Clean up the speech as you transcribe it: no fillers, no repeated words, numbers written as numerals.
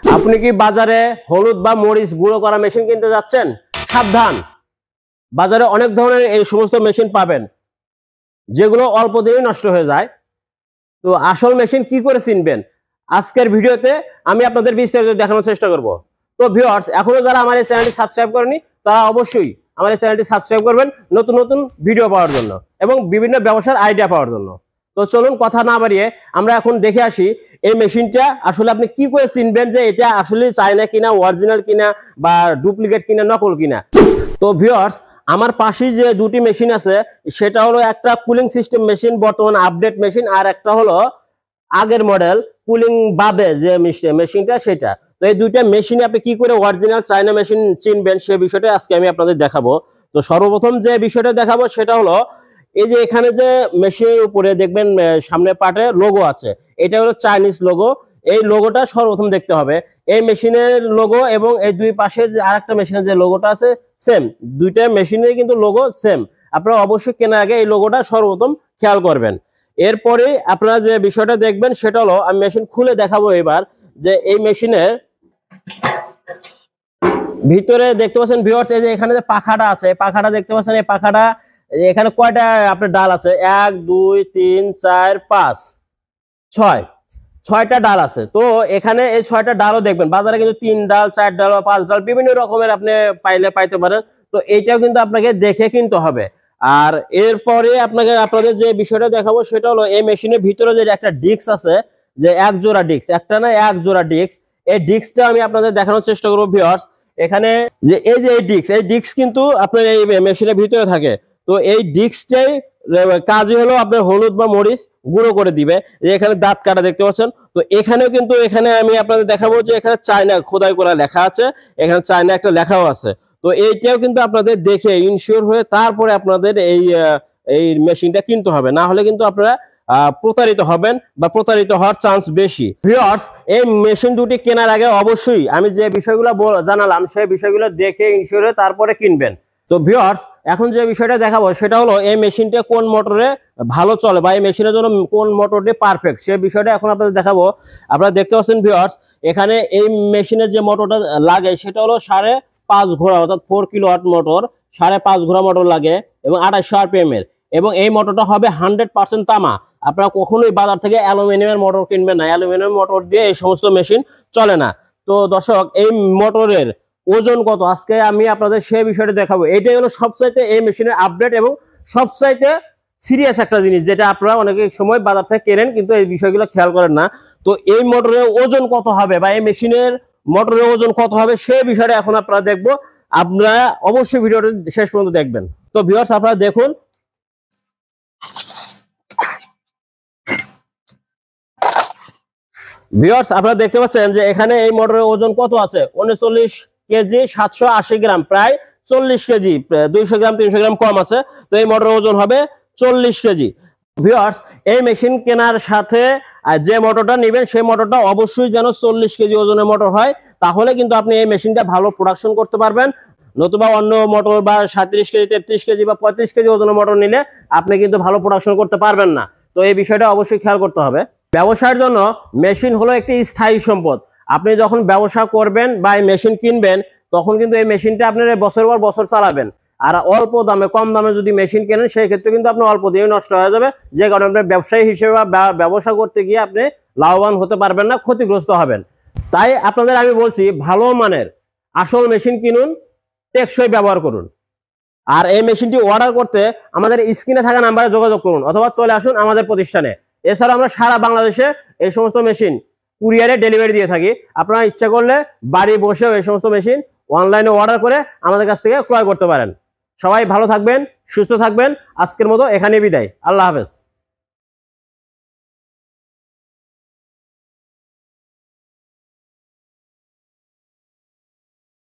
আপনি কি বাজারে হলুদ বা মরিচ গুঁড়ো করা মেশিন কিনতে যাচ্ছেন? সাবধান, বাজারে অনেক ধরনের এই সমস্ত মেশিন পাবেন যেগুলো অল্প দিনেই নষ্ট হয়ে যায়। তো আসল মেশিন কি করে চিনবেন, আজকের ভিডিওতে আমি আপনাদের বিস্তারিত দেখানোর চেষ্টা করব। তো ভিউয়ার্স, এখনো যারা আমার এই চ্যানেলটি সাবস্ক্রাইব করেনি তারা অবশ্যই আমার এই চ্যানেলটি সাবস্ক্রাইব করবেন নতুন নতুন ভিডিও পাওয়ার জন্য এবং বিভিন্ন ব্যবসার আইডিয়া পাওয়ার জন্য। তো চলুন কথা না বাড়িয়ে আমরা এখন দেখে আসি এই মেশিনটা আসলে আপনি কি করে চিনবেন যে এটা আসলে চায়না কিনা, অরিজিনাল কিনা, বা ডুপ্লিকেট কিনা, নকল কিনা। তো ভিউয়ার্স, আমার পাশে যে দুটি মেশিন আছে সেটা হলো একটা কুলিং সিস্টেম মেশিন, বর্তমান আপডেট মেশিন, আর একটা হলো আগের মডেল কুলিং বাদে যে মেশিনটা সেটা। তো এই দুইটা মেশিনে আপনি কি করে অরিজিনাল চায়না মেশিন চিনবেন সে বিষয়টা আজকে আমি আপনাদের দেখাবো। তো সর্বপ্রথম যে বিষয়টা দেখাবো সেটা হলো এই যে এখানে যে মেশিনের উপরে দেখবেন সামনে পার্টে লোগো আছে, এটা হলো চাইনিজ লোগো। এই লোগোটা সর্বপ্রথম দেখতে হবে। এই মেশিনের লোগো এবং এই দুই পাশের আরেকটা মেশিনের যে লোগোটা আছে সেম, দুইটা মেশিনের কিন্তু লোগো সেম। আপনারা অবশ্যই কেনার আগে এই লোগোটা সর্বপ্রথম খেয়াল করবেন। এরপরে আপনারা যে বিষয়টা দেখবেন সেটা হলো, আমি মেশিন খুলে দেখাবো এবার, যে এই মেশিনের ভিতরে দেখতে পাচ্ছেন ভিউয়ার্স, এই যে এখানে যে পাখাটা আছে, পাখাটা দেখতে পাচ্ছেন, এই পাখাটা এখানে কয়টা আপনার ডাল আছে? 1 2 3 4 5 6, 6টা ডাল আছে। তো এখানে এই 6টা ডালও দেখবেন বাজারে কিন্তু 3 ডাল 4 ডাল বা 5 ডাল বিভিন্ন রকমের আপনি পাইতে পারেন। তো এইটাও কিন্তু আপনাকে দেখে কিনতে হবে। আর এরপরে আপনাদের যে বিষয়টা দেখাবো সেটা হলো এই মেশিনের ভিতরে যে একটা ডিস্ক আছে, যে এক জোড়া ডিস্ক, একটা না এক জোড়া ডিস্ক, এই ডিস্কটা আমি আপনাদের দেখানোর চেষ্টা করবো ভিউয়ার্স। এখানে যে এই ডিস্ক কিন্তু আপনার এই মেশিনের ভিতরে থাকে। তো এই ডিস্কটাই কাজই হলো আপনার হলুদ বা মরিচ গুঁড়ো করে দিবে। এখানে দাঁত কাটা দেখতে পাচ্ছেন। তো এখানেও কিন্তু এখানে আমি আপনাদের দেখাবো যে এখানে চায়না খোদাই করা লেখা আছে, এখানে চায়না একটা লেখাও আছে। তো এইটাও কিন্তু আপনাদের দেখে ইনশিওর হয়ে তারপরে আপনাদের এই মেশিনটা কিনতে হবে, না হলে কিন্তু আপনারা প্রতারিত হবেন বা প্রতারিত হওয়ার চান্স বেশি। ভিউয়ার্স, এই মেশিন দুটি কেনার আগে অবশ্যই আমি যে বিষয়গুলো জানালাম সেই বিষয়গুলো দেখে ইনশিওর হয়ে তারপরে কিনবেন। তো ভিউয়ার্স, এখন যে বিষয়টা দেখাবো সেটা হলো এই মেশিনটা কোন মোটরে ভালো চলে বা এই মেশিনের জন্য কোন মোটরটি পারফেক্ট সেই বিষয়টা এখন আপনাদের দেখাবো। আপনারা দেখতে পাচ্ছেন ভিউয়ার্স, এখানে এই মেশিনের যে মোটরটা লাগে সেটা হলো 5.5 ঘোড়া, অর্থাৎ 4 কিলোওয়াট মোটর, 5.5 ঘোড়া মোটর লাগে এবং 2800 RPM এর। এবং এই মোটরটা হবে 100% তামা। আপনারা কখনোই বাজার থেকে অ্যালুমিনিয়ামের মোটর কিনবেন না, অ্যালুমিনিয়াম মোটর দিয়ে এই সমস্ত মেশিন চলে না। তো দর্শক, এই মোটরের ওজন কত আজকে আমি আপনাদের সেই বিষয়টা দেখাবো। এটাই হলো সবচাইতে এই মেশিনের আপডেট এবং সবচাইতে সিরিয়াস একটা জিনিস, যেটা আপনারা অনেক সময় বাজার থেকে কেনেন কিন্তু এই বিষয়গুলো খেয়াল করেন না। তো এই মোটরের ওজন কত হবে বা এই মেশিনের মোটরের ওজন কত হবে সেই বিষয়টা এখন আপনারা দেখবো। আপনারা অবশ্যই ভিডিওটা শেষ পর্যন্ত দেখবেন। তো ভিউয়ার্স, আপনারা দেখুন। ভিউয়ার্স, আপনারা দেখতে পাচ্ছেন যে এখানে এই মোটরের ওজন কত আছে? 39 কেজি 780 গ্রাম, প্রায় 40 কেজি, 200 গ্রাম 300 গ্রাম কম আছে। তো এই মোটরের ওজন হবে 40 কেজি। ভিউয়ার্স, এই মেশিন কেনার সাথে যে মোটরটা নেবেন সেই মোটরটা অবশ্যই যেন 40 কেজি ওজনের মোটর হয়, তাহলে কিন্তু আপনি এই মেশিনটা ভালো প্রোডাকশন করতে পারবেন। নতুবা অন্য মোটর বা 37 কেজি 33 কেজি বা 35 কেজি ওজনের মোটর নিলে আপনি কিন্তু ভালো প্রোডাকশন করতে পারবেন না। তো এই বিষয়টা অবশ্যই খেয়াল করতে হবে। ব্যবসার জন্য মেশিন হলো একটি স্থায়ী সম্পদ। আপনি যখন ব্যবসা করবেন বা এই মেশিন কিনবেন তখন কিন্তু এই মেশিনটা আপনার বছর পর বছর চালাবেন। আর অল্প দামে, কম দামে যদি মেশিন কেনেন সেই ক্ষেত্রে কিন্তু আপনার অল্প দিনে নষ্ট হয়ে যাবে, যে কারণে আপনার ব্যবসায়ী হিসেবে বা ব্যবসা করতে গিয়ে আপনি লাভবান হতে পারবেন না, ক্ষতিগ্রস্ত হবেন। তাই আপনাদের আমি বলছি, ভালো মানের আসল মেশিন কিনুন, টেকসই ব্যবহার করুন। আর এই মেশিনটি অর্ডার করতে আমাদের স্ক্রিনে থাকা নাম্বারে যোগাযোগ করুন অথবা চলে আসুন আমাদের প্রতিষ্ঠানে। এছাড়া আমরা সারা বাংলাদেশে এই সমস্ত মেশিন কুরিয়ারে ডেলিভারি দিয়ে থাকি। আপনারা ইচ্ছা করলে বাড়ি বসেও এই সমস্ত মেশিন অনলাইনে অর্ডার করে আমাদের কাছ থেকে ক্রয় করতে পারেন। সবাই ভালো থাকবেন, সুস্থ থাকবেন। আজকের মতো এখানে বিদায়। আল্লাহ হাফেজ।